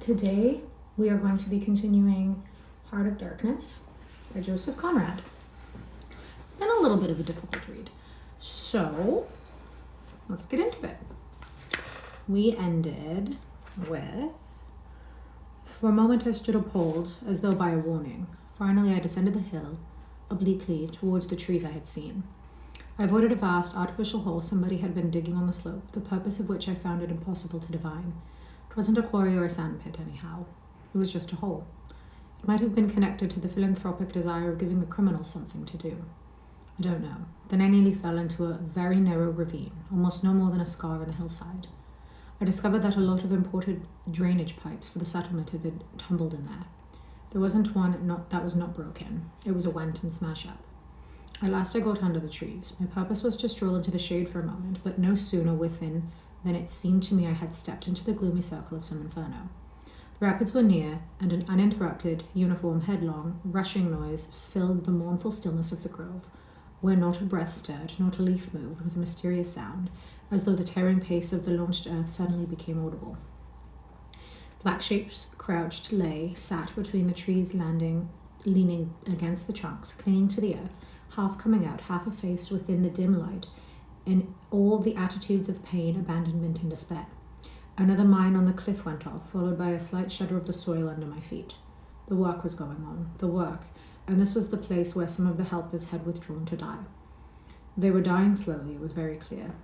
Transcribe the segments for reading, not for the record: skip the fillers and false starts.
Today we are going to be continuing Heart of Darkness by Joseph Conrad. It's been a little bit of a difficult read, so let's get into it. We ended with, for a moment I stood appalled as though by a warning. Finally I descended the hill obliquely towards the trees I had seen. I avoided a vast artificial hole somebody had been digging on the slope, the purpose of which I found it impossible to divine. It wasn't a quarry or a sandpit anyhow. It was just a hole. It might have been connected to the philanthropic desire of giving the criminals something to do. I don't know. Then I nearly fell into a very narrow ravine, almost no more than a scar in the hillside. I discovered that a lot of imported drainage pipes for the settlement had been tumbled in there. There wasn't one that was not broken. It was a went and smash up. At last I got under the trees. My purpose was to stroll into the shade for a moment, but no sooner within than it seemed to me I had stepped into the gloomy circle of some inferno. The rapids were near, and an uninterrupted, uniform, headlong, rushing noise filled the mournful stillness of the grove, where not a breath stirred, not a leaf moved, with a mysterious sound, as though the tearing pace of the launched earth suddenly became audible. Black shapes crouched, sat between the trees, leaning against the trunks, clinging to the earth, half coming out, half effaced within the dim light, in all the attitudes of pain, abandonment, and despair. Another mine on the cliff went off, followed by a slight shudder of the soil under my feet. The work was going on, and this was the place where some of the helpers had withdrawn to die. They were dying slowly, it was very clear.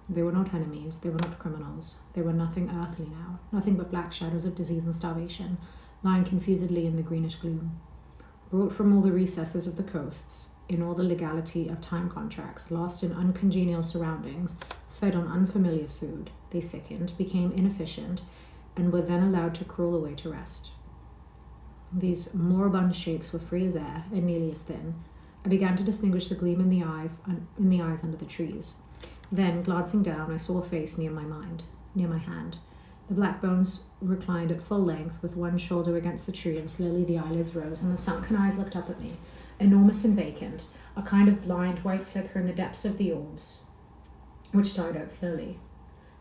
They were not enemies, they were not criminals. They were nothing earthly now, nothing but black shadows of disease and starvation, lying confusedly in the greenish gloom. Brought from all the recesses of the coasts, in all the legality of time contracts, lost in uncongenial surroundings, fed on unfamiliar food, they sickened, became inefficient, and were then allowed to crawl away to rest. These moribund shapes were free as air, and nearly as thin. I began to distinguish the gleam in the eyes under the trees. Then, glancing down, I saw a face near my hand. The black bones reclined at full length, with one shoulder against the tree, and slowly the eyelids rose, and the sunken eyes looked up at me, enormous and vacant, a kind of blind white flicker in the depths of the orbs, which died out slowly.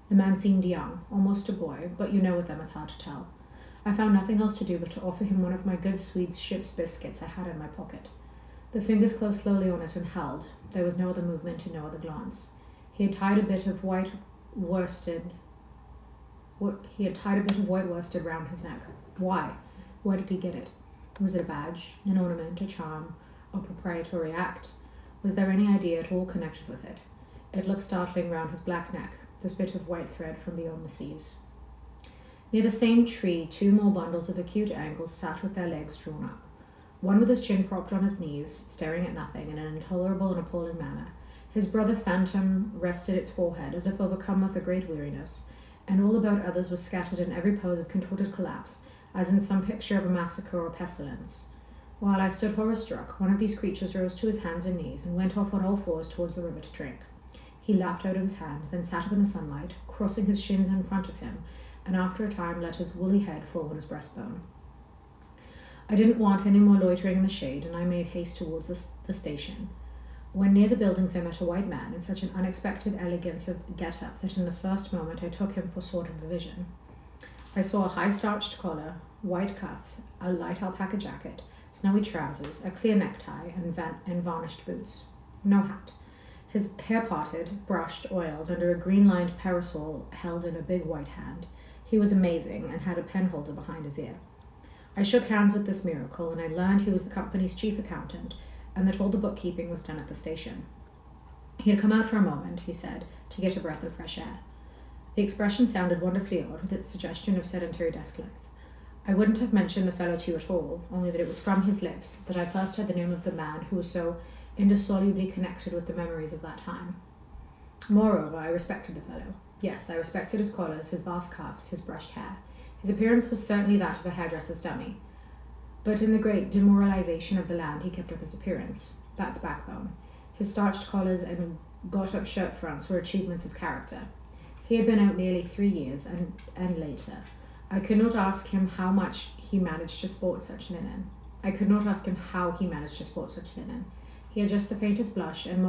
The man seemed young, almost a boy, but you know with them it's hard to tell. I found nothing else to do but to offer him one of my good Swede's ship's biscuits I had in my pocket. The fingers closed slowly on it and held. There was no other movement and no other glance. He had tied a bit of white worsted round his neck. Why? Where did he get it? Was it a badge, an ornament, a charm, a proprietary act? Was there any idea at all connected with it? It looked startling round his black neck, this bit of white thread from beyond the seas. Near the same tree, two more bundles of acute angles sat with their legs drawn up. One with his chin propped on his knees, staring at nothing in an intolerable and appalling manner. His brother Phantom rested its forehead, as if overcome with a great weariness, and all about others was scattered in every pose of contorted collapse, as in some picture of a massacre or pestilence. While I stood horror-struck, one of these creatures rose to his hands and knees and went off on all fours towards the river to drink. He lapped out of his hand, then sat up in the sunlight, crossing his shins in front of him, and after a time let his woolly head fall on his breastbone. I didn't want any more loitering in the shade, and I made haste towards the station. When near the buildings I met a white man in such an unexpected elegance of get-up that in the first moment I took him for sort of a vision. I saw a high-starched collar, white cuffs, a light alpaca jacket, snowy trousers, a clear necktie, and varnished boots. No hat. His hair parted, brushed, oiled, under a green-lined parasol held in a big white hand. He was amazing and had a penholder behind his ear. I shook hands with this miracle, and I learned he was the company's chief accountant, and that all the bookkeeping was done at the station. He had come out for a moment, he said, to get a breath of fresh air. The expression sounded wonderfully odd, with its suggestion of sedentary desk life. I wouldn't have mentioned the fellow to you at all, only that it was from his lips that I first heard the name of the man who was so indissolubly connected with the memories of that time. Moreover, I respected the fellow. Yes, I respected his collars, his vast cuffs, his brushed hair. His appearance was certainly that of a hairdresser's dummy. But in the great demoralization of the land, he kept up his appearance. That's backbone. His starched collars and got-up shirt fronts were achievements of character. He had been out nearly 3 years, and later. I could not ask him how he managed to sport such linen. He had just the faintest blush, and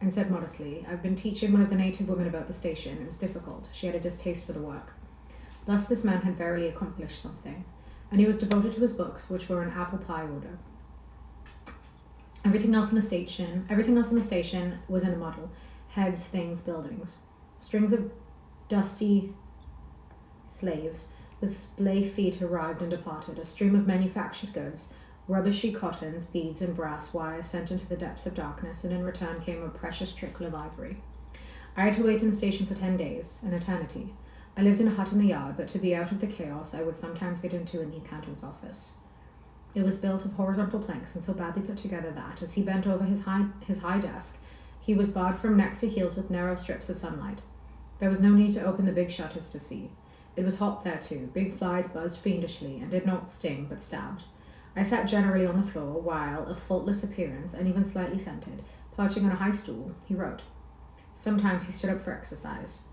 said modestly, I've been teaching one of the native women about the station. It was difficult. She had a distaste for the work. Thus this man had verily accomplished something, and he was devoted to his books, which were in apple pie order. Everything else in the station was in a muddle. Heads, things, buildings. Strings of dusty slaves with splay feet arrived and departed. A stream of manufactured goods, rubbishy cottons, beads, and brass wires sent into the depths of darkness, and in return came a precious trickle of ivory. I had to wait in the station for 10 days, an eternity. I lived in a hut in the yard, but to be out of the chaos, I would sometimes get into in the accountant's office. It was built of horizontal planks and so badly put together that, as he bent over his high desk, he was barred from neck to heels with narrow strips of sunlight. There was no need to open the big shutters to see. It was hot there too. Big flies buzzed fiendishly and did not sting but stabbed. I sat generally on the floor while, of faultless appearance and even slightly scented, perching on a high stool, he wrote. Sometimes he stood up for exercise.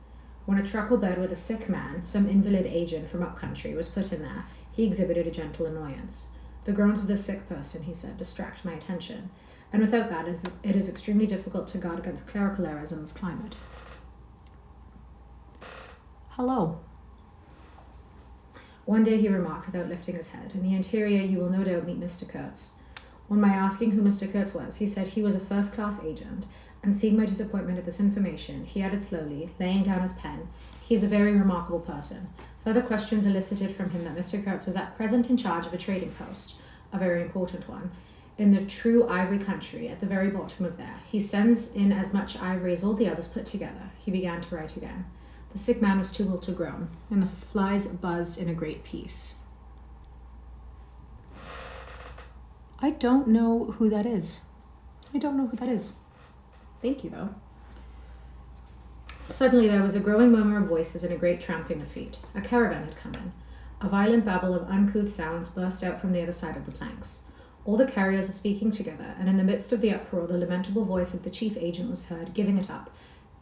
When a truckle bed with a sick man, some invalid agent from up country, was put in there, he exhibited a gentle annoyance. The groans of this sick person, he said, distract my attention, and without that it is extremely difficult to guard against clerical errors in this climate. Hello. One day he remarked without lifting his head, in the interior you will no doubt meet Mr. Kurtz. On my asking who Mr. Kurtz was, he said he was a first-class agent, and seeing my disappointment at this information, he added slowly, laying down his pen, he is a very remarkable person. Further questions elicited from him that Mr. Kurtz was at present in charge of a trading post, a very important one, in the true ivory country at the very bottom of there. He sends in as much ivory as all the others put together. He began to write again. The sick man was too ill to groan, and the flies buzzed in a great peace. I don't know who that is. Thank you, though. Suddenly there was a growing murmur of voices and a great tramping of feet. A caravan had come in. A violent babble of uncouth sounds burst out from the other side of the planks. All the carriers were speaking together, and in the midst of the uproar the lamentable voice of the chief agent was heard, giving it up.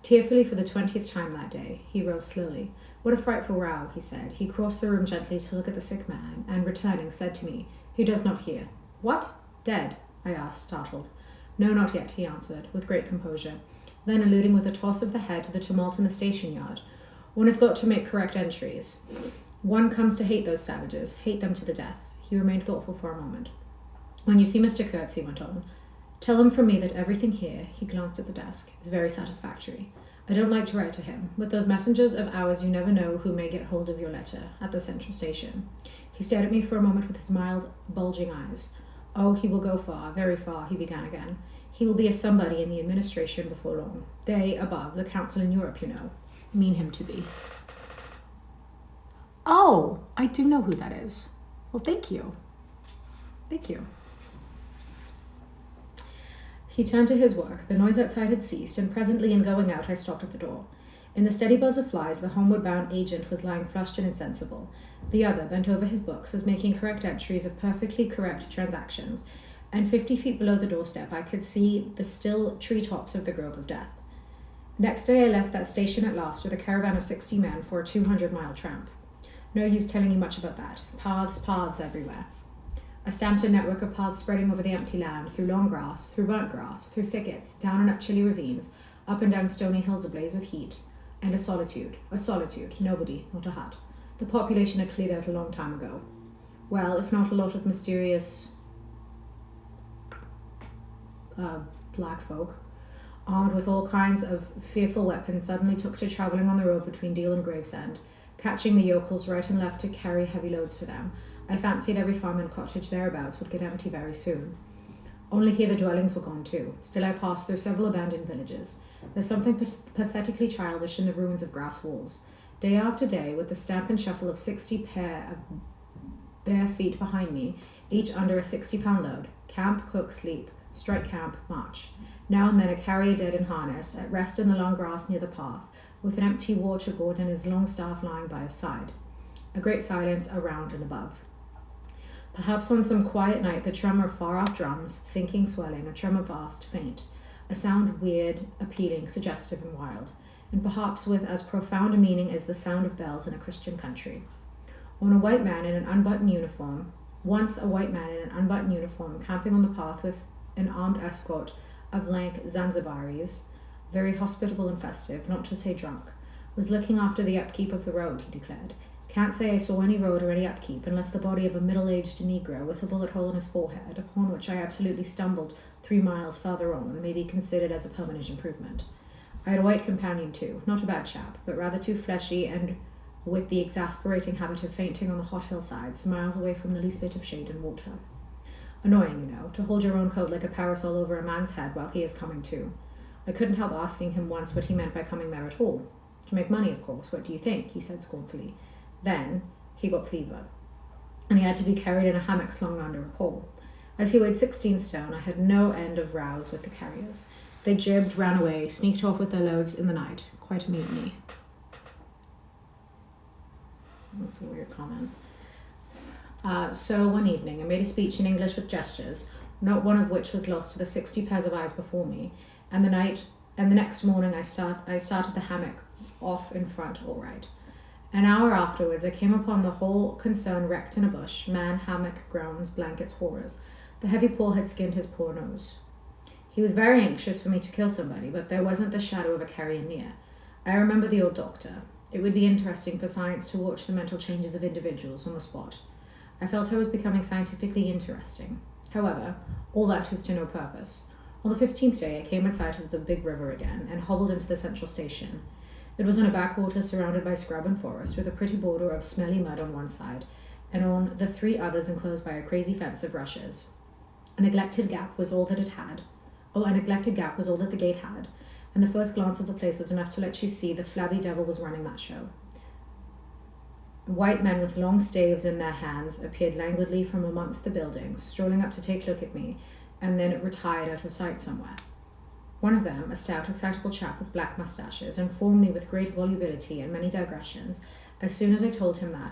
Tearfully for the 20th time that day, he rose slowly. What a frightful row, he said. He crossed the room gently to look at the sick man, and returning, said to me, he does not hear. What? Dead? I asked, startled. No, not yet, he answered, with great composure. Then, alluding with a toss of the head to the tumult in the station yard, one has got to make correct entries. One comes to hate those savages, hate them to the death. He remained thoughtful for a moment. When you see Mr. Kurtz, he went on, tell him from me that everything here, he glanced at the desk, is very satisfactory. I don't like to write to him. With those messengers of ours, you never know who may get hold of your letter at the central station. He stared at me for a moment with his mild, bulging eyes. Oh, he will go far, very far, he began again. He will be a somebody in the administration before long. They, above, the council in Europe, you know, mean him to be. Oh, I do know who that is. Well, thank you. Thank you. He turned to his work. The noise outside had ceased, and presently in going out I stopped at the door. In the steady buzz of flies, the homeward-bound agent was lying flushed and insensible. The other, bent over his books, was making correct entries of perfectly correct transactions, and 50 feet below the doorstep I could see the still treetops of the Grove of Death. Next day I left that station at last with a caravan of 60 men for a 200-mile tramp. No use telling you much about that. Paths everywhere. I stamped a network of paths spreading over the empty land, through long grass, through burnt grass, through thickets, down and up chilly ravines, up and down stony hills ablaze with heat, and a solitude, nobody, not a hut. The population had cleared out a long time ago. Well, if not a lot of mysterious black folk, armed with all kinds of fearful weapons, suddenly took to travelling on the road between Deal and Gravesend, catching the yokels right and left to carry heavy loads for them. I fancied every farm and cottage thereabouts would get empty very soon. Only here the dwellings were gone too. Still I passed through several abandoned villages. There's something pathetically childish in the ruins of grass walls. Day after day, with the stamp and shuffle of 60 pair of bare feet behind me, each under a 60-pound load. Camp, cook, sleep. Strike camp, march. Now and then a carrier dead in harness, at rest in the long grass near the path, with an empty water gourd and his long staff lying by his side. A great silence around and above. Perhaps on some quiet night the tremor of far-off drums, sinking, swelling, a tremor vast, faint, a sound weird, appealing, suggestive and wild, and perhaps with as profound a meaning as the sound of bells in a Christian country. Once a white man in an unbuttoned uniform, camping on the path with an armed escort of lank Zanzibaris, very hospitable and festive, not to say drunk, was looking after the upkeep of the road, he declared. Can't say I saw any road or any upkeep unless the body of a middle-aged Negro with a bullet hole in his forehead, upon which I absolutely stumbled 3 miles farther on, may be considered as a permanent improvement. I had a white companion too, not a bad chap, but rather too fleshy and with the exasperating habit of fainting on the hot hillsides, miles away from the least bit of shade and water. Annoying, you know, to hold your own coat like a parasol over a man's head while he is coming to. I couldn't help asking him once what he meant by coming there at all. To make money, of course. What do you think? He said scornfully. Then he got fever, and he had to be carried in a hammock slung under a pole. As he weighed 16 stone, I had no end of rows with the carriers. They jibbed, ran away, sneaked off with their loads in the night. Quite a mutiny. That's a weird comment. So one evening, I made a speech in English with gestures, not one of which was lost to the 60 pairs of eyes before me, and the next morning I started the hammock off in front all right. An hour afterwards, I came upon the whole concern wrecked in a bush, man, hammock, grounds, blankets, horrors. The heavy pole had skinned his poor nose. He was very anxious for me to kill somebody, but there wasn't the shadow of a carrier near. I remember the old doctor. It would be interesting for science to watch the mental changes of individuals on the spot. I felt I was becoming scientifically interesting. However, all that is to no purpose. On the 15th day, I came in sight of the big river again and hobbled into the central station. It was on a backwater surrounded by scrub and forest, with a pretty border of smelly mud on one side, and on the 3 others enclosed by a crazy fence of rushes. A neglected gap was all that the gate had, and the first glance of the place was enough to let you see the flabby devil was running that show. White men with long staves in their hands appeared languidly from amongst the buildings, strolling up to take a look at me, and then retired out of sight somewhere. One of them, a stout, excitable chap with black moustaches, informed me with great volubility and many digressions, as soon as I told him who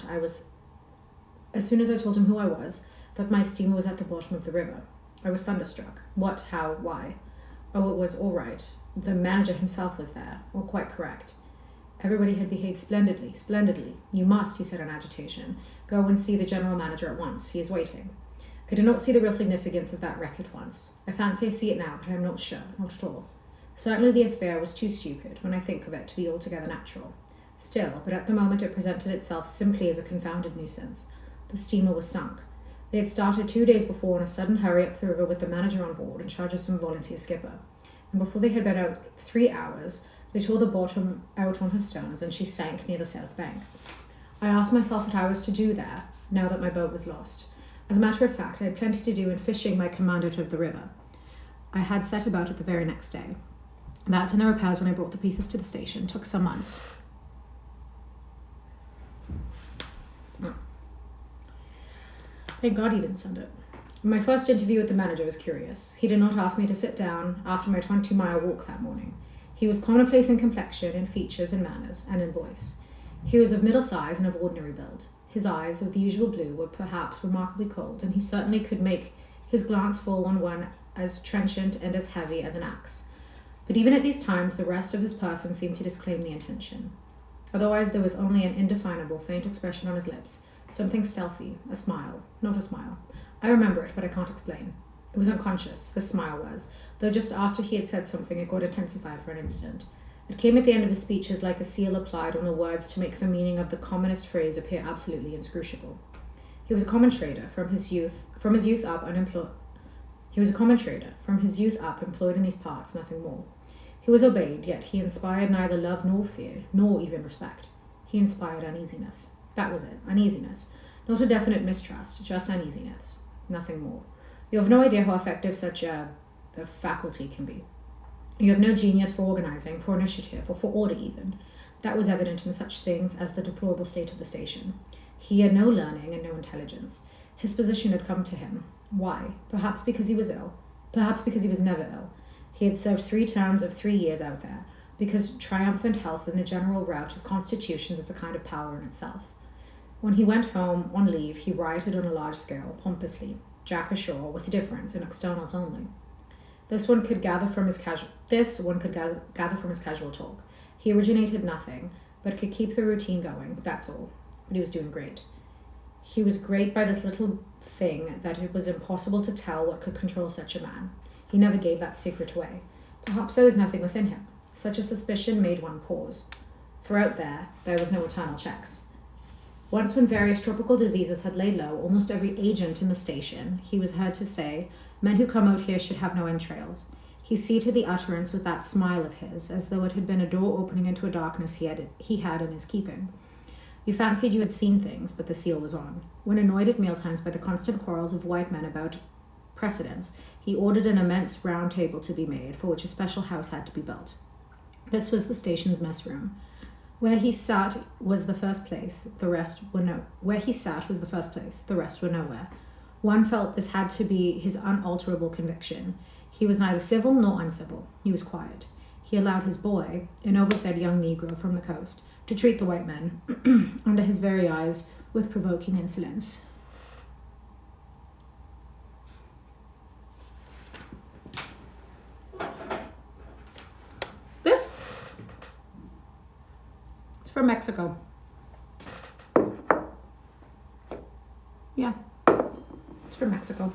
I was, that my steamer was at the bottom of the river. I was thunderstruck. What, how, why? Oh, it was all right. The manager himself was there. Well, quite correct. Everybody had behaved splendidly. You must, he said in agitation, go and see the general manager at once. He is waiting. I did not see the real significance of that wreck at once. I fancy I see it now, but I am not sure, not at all. Certainly the affair was too stupid, when I think of it, to be altogether natural. Still, but at the moment it presented itself simply as a confounded nuisance. The steamer was sunk. They had started 2 days before in a sudden hurry up the river with the manager on board in charge of some volunteer skipper. And before they had been out 3 hours, they tore the bottom out on her stones, and she sank near the south bank. I asked myself what I was to do there, now that my boat was lost. As a matter of fact, I had plenty to do in fishing my command out of the river. I had set about it the very next day. That and the repairs when I brought the pieces to the station took some months. Thank God he didn't send it. My first interview with the manager was curious. He did not ask me to sit down after my 20-mile walk that morning. He was commonplace in complexion, in features, in manners, and in voice. He was of middle size and of ordinary build. His eyes, of the usual blue, were perhaps remarkably cold, and he certainly could make his glance fall on one as trenchant and as heavy as an axe. But even at these times, the rest of his person seemed to disclaim the intention. Otherwise, there was only an indefinable, faint expression on his lips, something stealthy, a smile, not a smile. I remember it, but I can't explain. It was unconscious, the smile was, though just after he had said something, it got intensified for an instant. It came at the end of his speeches like a seal applied on the words to make the meaning of the commonest phrase appear absolutely inscrutable. He was a common trader, from his youth up employed in these parts, nothing more. He was obeyed, yet he inspired neither love nor fear, nor even respect. He inspired uneasiness. That was it, uneasiness. Not a definite mistrust, just uneasiness. Nothing more. You have no idea how effective such a faculty can be. You have no genius for organizing, for initiative, or for order even. That was evident in such things as the deplorable state of the station. He had no learning and no intelligence. His position had come to him. Why? Perhaps because he was ill. Perhaps because he was never ill. He had served 3 terms of 3 years out there, because triumphant health in the general rout of constitutions is a kind of power in itself. One he went home on leave, he rioted on a large scale, pompously, Jack ashore, with a difference in externals only. This one could gather from his casual talk. He originated nothing, but could keep the routine going, that's all. But he was doing great. He was great by this little thing that it was impossible to tell what could control such a man. He never gave that secret away. Perhaps there was nothing within him. Such a suspicion made one pause. For out there was no eternal checks. Once, when various tropical diseases had laid low almost every agent in the station, he was heard to say, "Men who come out here should have no entrails." He seated the utterance with that smile of his, as though it had been a door opening into a darkness he had in his keeping. You fancied you had seen things, but the seal was on. When annoyed at mealtimes by the constant quarrels of white men about precedence, he ordered an immense round table to be made, for which a special house had to be built. This was the station's mess room. Where he sat was the first place, the rest were nowhere. One felt this had to be his unalterable conviction. He was neither civil nor uncivil. He was quiet. He allowed his boy, an overfed young Negro from the coast, to treat the white men, under his very eyes, with provoking insolence. This? It's from Mexico. Yeah, it's from Mexico.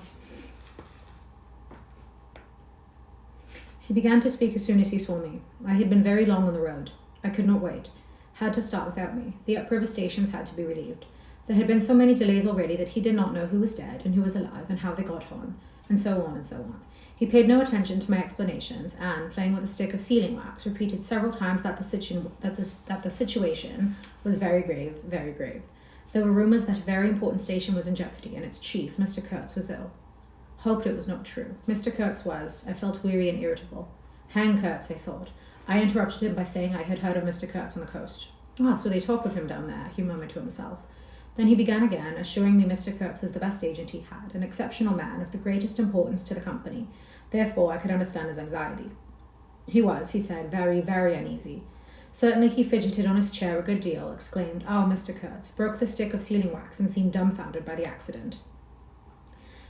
He began to speak as soon as he saw me. I had been very long on the road. I could not wait. Had to start without me. The upriver stations had to be relieved. There had been so many delays already that he did not know who was dead and who was alive and how they got on, and so on and so on. He paid no attention to my explanations and, playing with a stick of sealing wax, repeated several times that the situation was very grave, very grave. There were rumours that a very important station was in jeopardy and its chief, Mr. Kurtz, was ill. Hoped it was not true. Mr. Kurtz was. I felt weary and irritable. Hang Kurtz, I thought. I interrupted him by saying I had heard of Mr. Kurtz on the coast. Ah, so they talk of him down there, he murmured to himself. Then he began again, assuring me Mr. Kurtz was the best agent he had, an exceptional man of the greatest importance to the company. Therefore, I could understand his anxiety. He was, he said, very, very uneasy. Certainly he fidgeted on his chair a good deal, exclaimed, "Oh, Mr. Kurtz," broke the stick of sealing wax and seemed dumbfounded by the accident.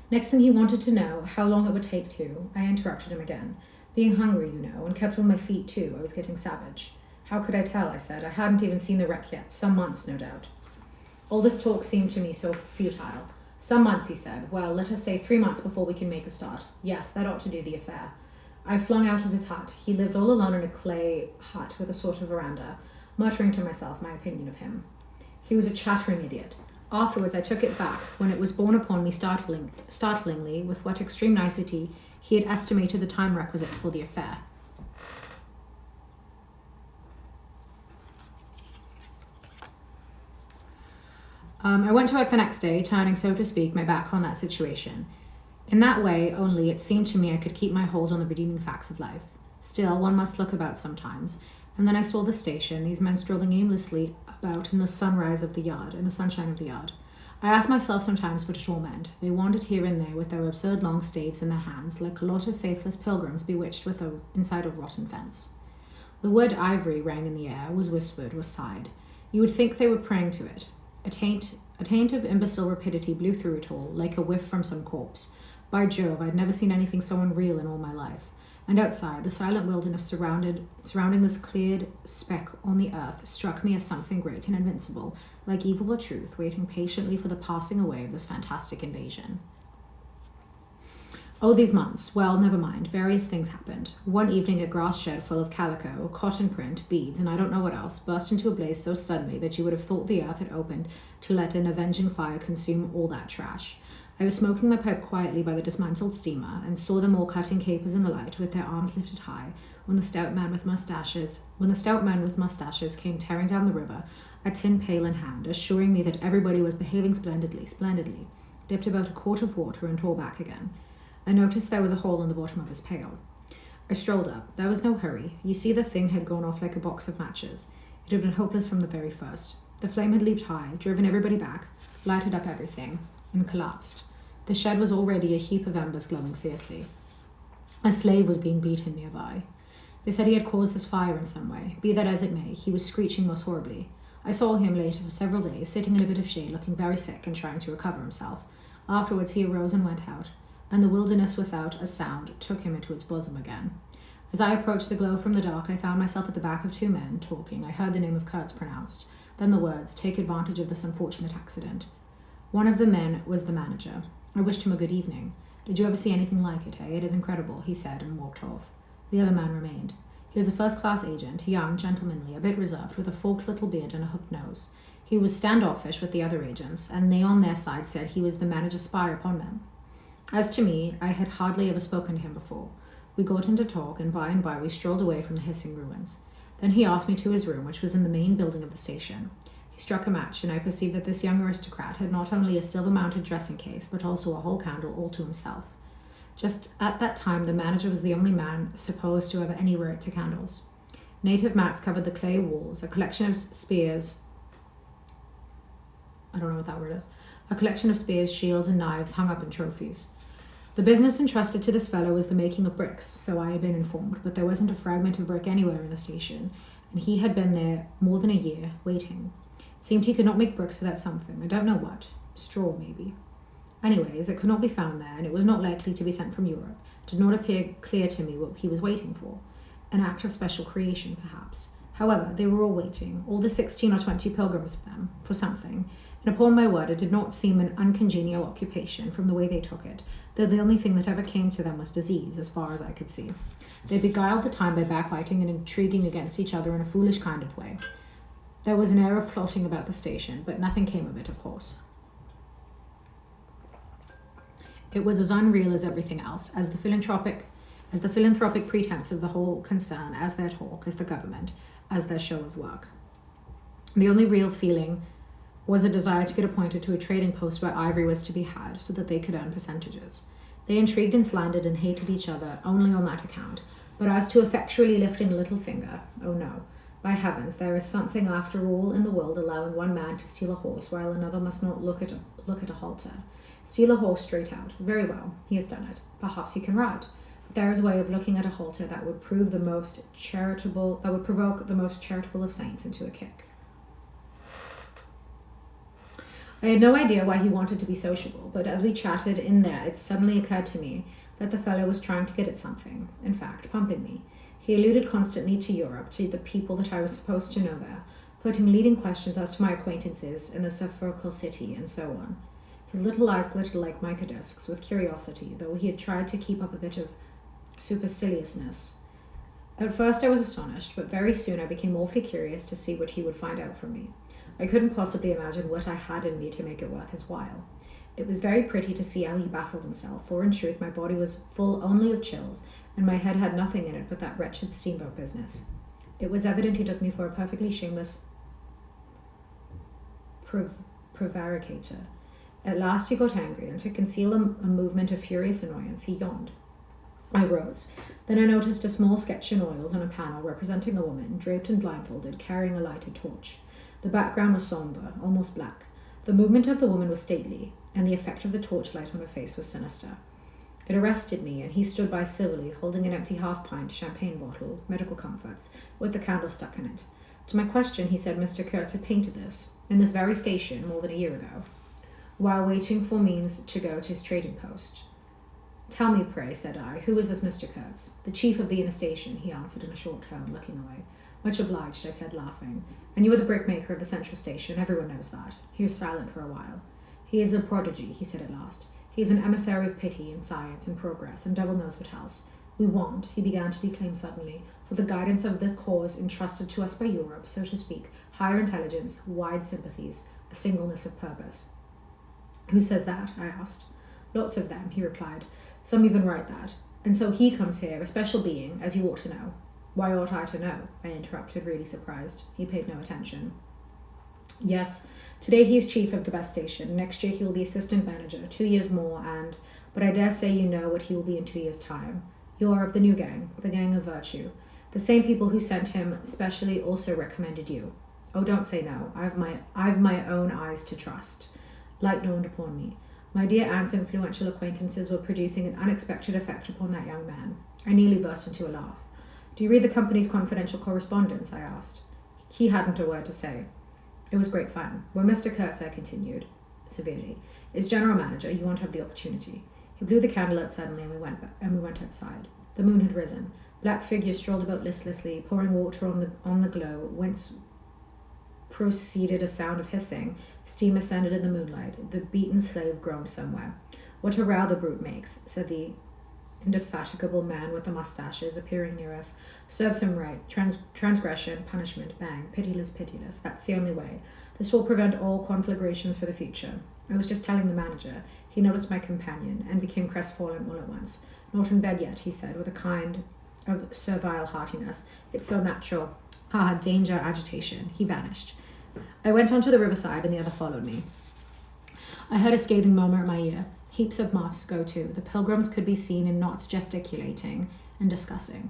Next thing he wanted to know how long it would take to. I interrupted him again. Being hungry, you know, and kept on my feet too, I was getting savage. How could I tell, I said. I hadn't even seen the wreck yet. Some months, no doubt. All this talk seemed to me so futile. Some months, he said. Well, let us say 3 months before we can make a start. Yes, that ought to do the affair. I flung out of his hut. He lived all alone in a clay hut with a sort of veranda, muttering to myself my opinion of him. He was a chattering idiot. Afterwards, I took it back when it was borne upon me startlingly with what extreme nicety he had estimated the time requisite for the affair. I went to work the next day, turning, so to speak, my back on that situation. In that way only, it seemed to me I could keep my hold on the redeeming facts of life. Still, one must look about sometimes. And then I saw the station, these men strolling aimlessly about in the sunshine of the yard. I asked myself sometimes what it all meant. They wandered here and there with their absurd long staves in their hands, like a lot of faithless pilgrims bewitched inside a rotten fence. The word ivory rang in the air, was whispered, was sighed. You would think they were praying to it. A taint of imbecile rapidity blew through it all, like a whiff from some corpse. By Jove, I'd never seen anything so unreal in all my life. And outside, the silent wilderness surrounding this cleared speck on the earth struck me as something great and invincible, like evil or truth, waiting patiently for the passing away of this fantastic invasion. Oh, these months. Well, never mind. Various things happened. One evening, a grass shed full of calico, cotton print, beads, and I don't know what else, burst into a blaze so suddenly that you would have thought the earth had opened to let an avenging fire consume all that trash. I was smoking my pipe quietly by the dismantled steamer and saw them all cutting capers in the light with their arms lifted high when the stout men with mustaches came tearing down the river, a tin pail in hand, assuring me that everybody was behaving splendidly, dipped about a quart of water and tore back again. I noticed there was a hole in the bottom of his pail. I strolled up. There was no hurry. You see, the thing had gone off like a box of matches. It had been hopeless from the very first. The flame had leaped high, driven everybody back, lighted up everything, and collapsed. The shed was already a heap of embers glowing fiercely. A slave was being beaten nearby. They said he had caused this fire in some way. Be that as it may, he was screeching most horribly. I saw him later for several days, sitting in a bit of shade, looking very sick and trying to recover himself. Afterwards he arose and went out, and the wilderness without a sound took him into its bosom again. As I approached the glow from the dark, I found myself at the back of 2 men, talking. I heard the name of Kurtz pronounced, then the words, "Take advantage of this unfortunate accident." One of the men was the manager. I wished him a good evening. "Did you ever see anything like it, eh? It is incredible," he said, and walked off. The other man remained. He was a first-class agent, young, gentlemanly, a bit reserved, with a forked little beard and a hooked nose. He was standoffish with the other agents, and they on their side said he was the manager's spy upon them. As to me, I had hardly ever spoken to him before. We got into talk, and by we strolled away from the hissing ruins. Then he asked me to his room, which was in the main building of the station. He struck a match, and I perceived that this young aristocrat had not only a silver-mounted dressing case, but also a whole candle all to himself. Just at that time, the manager was the only man supposed to have any right to candles. Native mats covered the clay walls, a collection of spears... I don't know what that word is. A collection of spears, shields, and knives hung up in trophies. The business entrusted to this fellow was the making of bricks, so I had been informed, but there wasn't a fragment of brick anywhere in the station, and he had been there more than a year, waiting. It seemed he could not make bricks without something, I don't know what. Straw, maybe. Anyways, it could not be found there, and it was not likely to be sent from Europe. It did not appear clear to me what he was waiting for. An act of special creation, perhaps. However, they were all waiting, all the 16 or 20 pilgrims of them, for something, and upon my word, it did not seem an uncongenial occupation from the way they took it, though the only thing that ever came to them was disease, as far as I could see. They beguiled the time by backbiting and intriguing against each other in a foolish kind of way. There was an air of plotting about the station, but nothing came of it, of course. It was as unreal as everything else, as the philanthropic pretense of the whole concern, as their talk, as the government, as their show of work. The only real feeling was a desire to get appointed to a trading post where ivory was to be had, so that they could earn percentages. They intrigued and slandered and hated each other only on that account, but as to effectually lifting a little finger, oh no. By heavens, there is something after all in the world allowing one man to steal a horse while another must not look at a halter. Steal a horse straight out. Very well, he has done it. Perhaps he can ride. But there is a way of looking at a halter that would provoke the most charitable of saints into a kick. I had no idea why he wanted to be sociable, but as we chatted in there, it suddenly occurred to me that the fellow was trying to get at something, in fact, pumping me. He alluded constantly to Europe, to the people that I was supposed to know there, putting leading questions as to my acquaintances in the sepulchral city, and so on. His little eyes glittered like mica discs with curiosity, though he had tried to keep up a bit of superciliousness. At first I was astonished, but very soon I became awfully curious to see what he would find out from me. I couldn't possibly imagine what I had in me to make it worth his while. It was very pretty to see how he baffled himself, for in truth my body was full only of chills, and my head had nothing in it but that wretched steamboat business. It was evident he took me for a perfectly shameless prevaricator. At last he got angry, and to conceal a movement of furious annoyance, he yawned. I rose. Then I noticed a small sketch in oils on a panel representing a woman, draped and blindfolded, carrying a lighted torch. The background was sombre, almost black. The movement of the woman was stately, and the effect of the torchlight on her face was sinister. It arrested me, and he stood by civilly, holding an empty half-pint champagne bottle, medical comforts, with the candle stuck in it. To my question, he said Mr. Kurtz had painted this, in this very station, more than a year ago, while waiting for means to go to his trading post. Tell me, pray, said I, who is this Mr. Kurtz? The chief of the inner station, he answered in a short tone, looking away. Much obliged, I said, laughing. And you are the brickmaker of the central station, everyone knows that. He was silent for a while. He is a prodigy, he said at last. He is an emissary of pity and science and progress, and devil knows what else. We want, he began to declaim suddenly, for the guidance of the cause entrusted to us by Europe, so to speak, higher intelligence, wide sympathies, a singleness of purpose. Who says that? I asked. Lots of them, he replied. Some even write that. And so he comes here, a special being, as you ought to know. Why ought I to know? I interrupted, really surprised. He paid no attention. Yes, today he is chief of the best station. Next year he will be assistant manager, 2 years more, but I dare say you know what he will be in 2 years' time. You are of the new gang, the gang of virtue. The same people who sent him specially also recommended you. Oh, don't say no. I've my own eyes to trust. Light dawned upon me. My dear aunt's influential acquaintances were producing an unexpected effect upon that young man. I nearly burst into a laugh. Do you read the company's confidential correspondence? I asked. He hadn't a word to say. It was great fun. When Mr. Kurtz, I continued, severely, is general manager, you won't have the opportunity. He blew the candle out suddenly, and we went outside. The moon had risen. Black figures strolled about listlessly, pouring water on the glow, whence proceeded a sound of hissing. Steam ascended in the moonlight. The beaten slave groaned somewhere. What a row the brute makes, said the indefatigable man with the mustaches, appearing near us. Serves him right. Transgression, punishment, bang. Pitiless, pitiless. That's the only way. This will prevent all conflagrations for the future. I was just telling the manager. He noticed my companion and became crestfallen all at once. Not in bed yet, he said, with a kind of servile heartiness. It's so natural. Danger, agitation. He vanished. I went onto the riverside and the other followed me. I heard a scathing murmur at my ear. Heaps of moths go too. The pilgrims could be seen in knots gesticulating and discussing.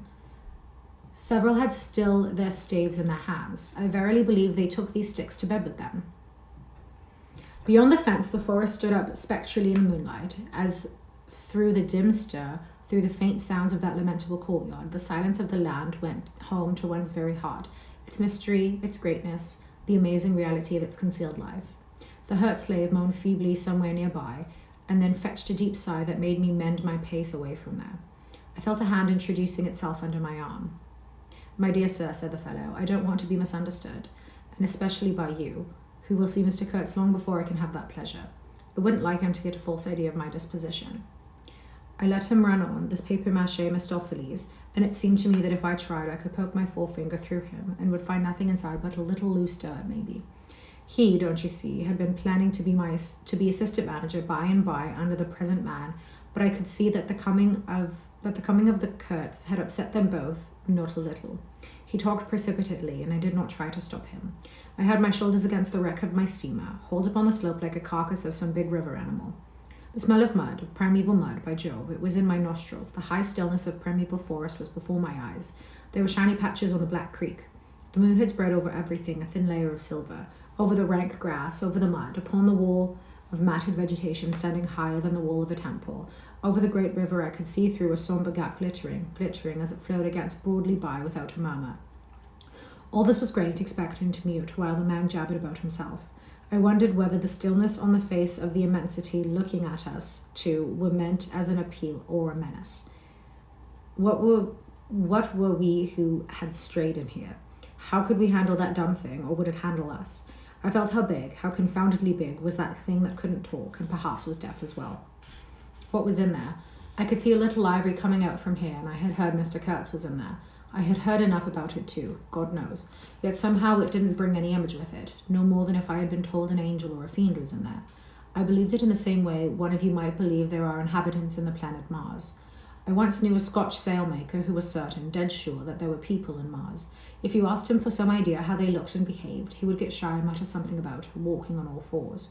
Several had still their staves in their hands. I verily believe they took these sticks to bed with them. Beyond the fence, the forest stood up spectrally in the moonlight, as through the dim stir, through the faint sounds of that lamentable courtyard, the silence of the land went home to one's very heart, its mystery, its greatness, the amazing reality of its concealed life. The hurt slave moaned feebly somewhere nearby, and then fetched a deep sigh that made me mend my pace away from there. I felt a hand introducing itself under my arm. "My dear sir," said the fellow, "I don't want to be misunderstood, and especially by you, who will see Mr. Kurtz long before I can have that pleasure. I wouldn't like him to get a false idea of my disposition." I let him run on, this papier-mâché Mephistopheles, and it seemed to me that if I tried, I could poke my forefinger through him and would find nothing inside but a little loose dirt, maybe. He, don't you see, had been planning to be assistant manager by and by under the present man, but I could see that the coming of the Kurtz had upset them both not a little. He talked precipitately, and I did not try to stop him. I had my shoulders against the wreck of my steamer, hauled up on the slope like a carcass of some big river animal. The smell of mud, of primeval mud, by Jove, it was in my nostrils. The high stillness of primeval forest was before my eyes. There were shiny patches on the black creek. The moon had spread over everything, a thin layer of silver, over the rank grass, over the mud, upon the wall of matted vegetation standing higher than the wall of a temple. Over the great river I could see through a sombre gap glittering as it flowed against broadly by without a murmur. All this was great, expectant to mute, while the man jabbered about himself. I wondered whether the stillness on the face of the immensity looking at us, too, were meant as an appeal or a menace. What were we who had strayed in here? How could we handle that dumb thing, or would it handle us? I felt how big, how confoundedly big, was that thing that couldn't talk, and perhaps was deaf as well. What was in there? I could see a little ivory coming out from here, and I had heard Mr. Kurtz was in there. I had heard enough about it too, God knows. Yet somehow it didn't bring any image with it, no more than if I had been told an angel or a fiend was in there. I believed it in the same way one of you might believe there are inhabitants in the planet Mars. I once knew a Scotch sailmaker who was certain, dead sure, that there were people in Mars. If you asked him for some idea how they looked and behaved, he would get shy and mutter something about walking on all fours.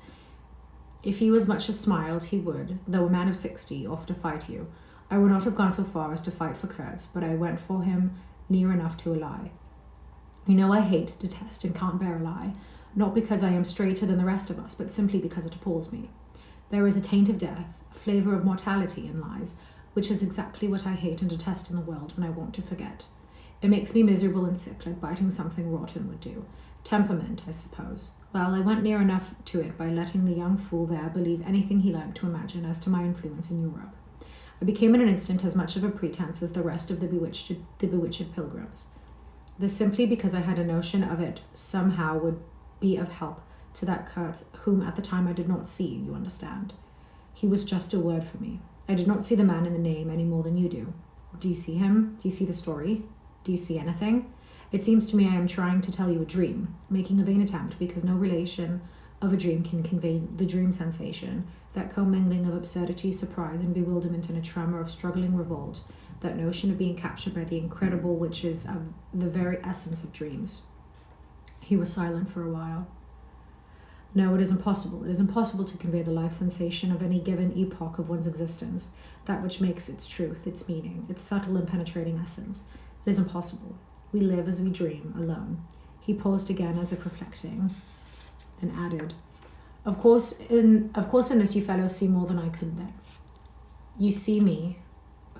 If he as much as smiled, he would, though a man of 60, offer to fight you. I would not have gone so far as to fight for Kurtz, but I went for him near enough to a lie. You know I hate, detest, and can't bear a lie, not because I am straighter than the rest of us, but simply because it appalls me. There is a taint of death, a flavour of mortality in lies, which is exactly what I hate and detest in the world when I want to forget. It makes me miserable and sick, like biting something rotten would do. Temperament, I suppose. Well, I went near enough to it by letting the young fool there believe anything he liked to imagine as to my influence in Europe. I became in an instant as much of a pretense as the rest of the bewitched pilgrims. This simply because I had a notion of it somehow would be of help to that Kurtz, whom at the time I did not see, you understand. He was just a word for me. I did not see the man in the name any more than you do. Do you see him? Do you see the story? Do you see anything? It seems to me I am trying to tell you a dream, making a vain attempt because no relation of a dream can convey the dream sensation, that commingling of absurdity, surprise, and bewilderment in a tremor of struggling revolt, that notion of being captured by the incredible which is of the very essence of dreams. He was silent for a while. No, it is impossible. It is impossible to convey the life sensation of any given epoch of one's existence, that which makes its truth, its meaning, its subtle and penetrating essence. It is impossible. We live as we dream, alone. He paused again as if reflecting, then added, Of course in this you fellows see more than I could then. You see me,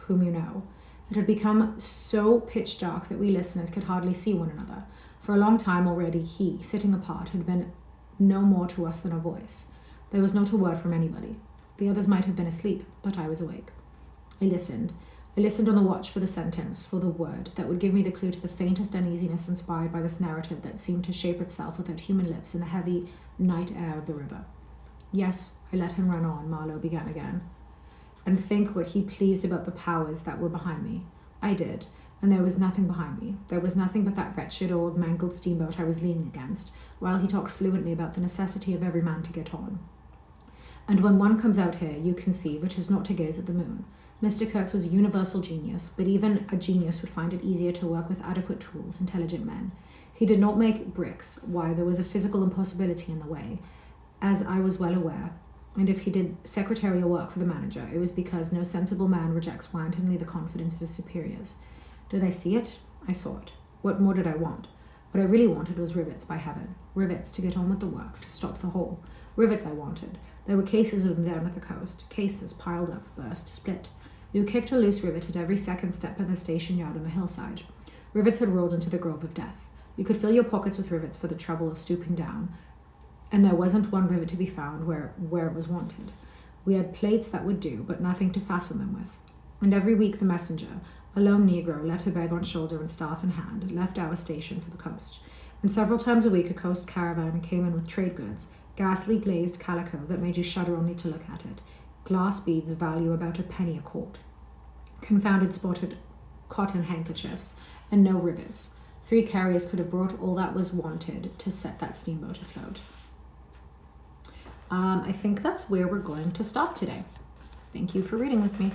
whom you know. It had become so pitch dark that we listeners could hardly see one another. For a long time already he, sitting apart, had been no more to us than a voice. There was not a word from anybody. The others might have been asleep, but I was awake. I listened on the watch for the sentence, for the word, that would give me the clue to the faintest uneasiness inspired by this narrative that seemed to shape itself without human lips in the heavy night air of the river. Yes, I let him run on, Marlowe began again, and think what he pleased about the powers that were behind me. I did, and there was nothing behind me. There was nothing but that wretched old mangled steamboat I was leaning against, while he talked fluently about the necessity of every man to get on. And when one comes out here, you can see, which is not to gaze at the moon. Mr. Kurtz was a universal genius, but even a genius would find it easier to work with adequate tools, intelligent men. He did not make bricks. Why, there was a physical impossibility in the way, as I was well aware. And if he did secretarial work for the manager, it was because no sensible man rejects wantonly the confidence of his superiors. Did I see it? I saw it. What more did I want? What I really wanted was rivets, by heaven. Rivets to get on with the work, to stop the hole. Rivets I wanted. There were cases of them down at the coast. Cases piled up, burst, split. You kicked a loose rivet at every second step in the station yard on the hillside. Rivets had rolled into the grove of death. You could fill your pockets with rivets for the trouble of stooping down, and there wasn't one rivet to be found where it was wanted. We had plates that would do, but nothing to fasten them with. And every week the messenger, a lone Negro, letter bag on shoulder and staff in hand, left our station for the coast. And several times a week a coast caravan came in with trade goods, ghastly glazed calico that made you shudder only to look at it, glass beads of value about a penny a quart, confounded spotted cotton handkerchiefs, and no rivets. 3 carriers could have brought all that was wanted to set that steamboat afloat. I think that's where we're going to stop today. Thank you for reading with me.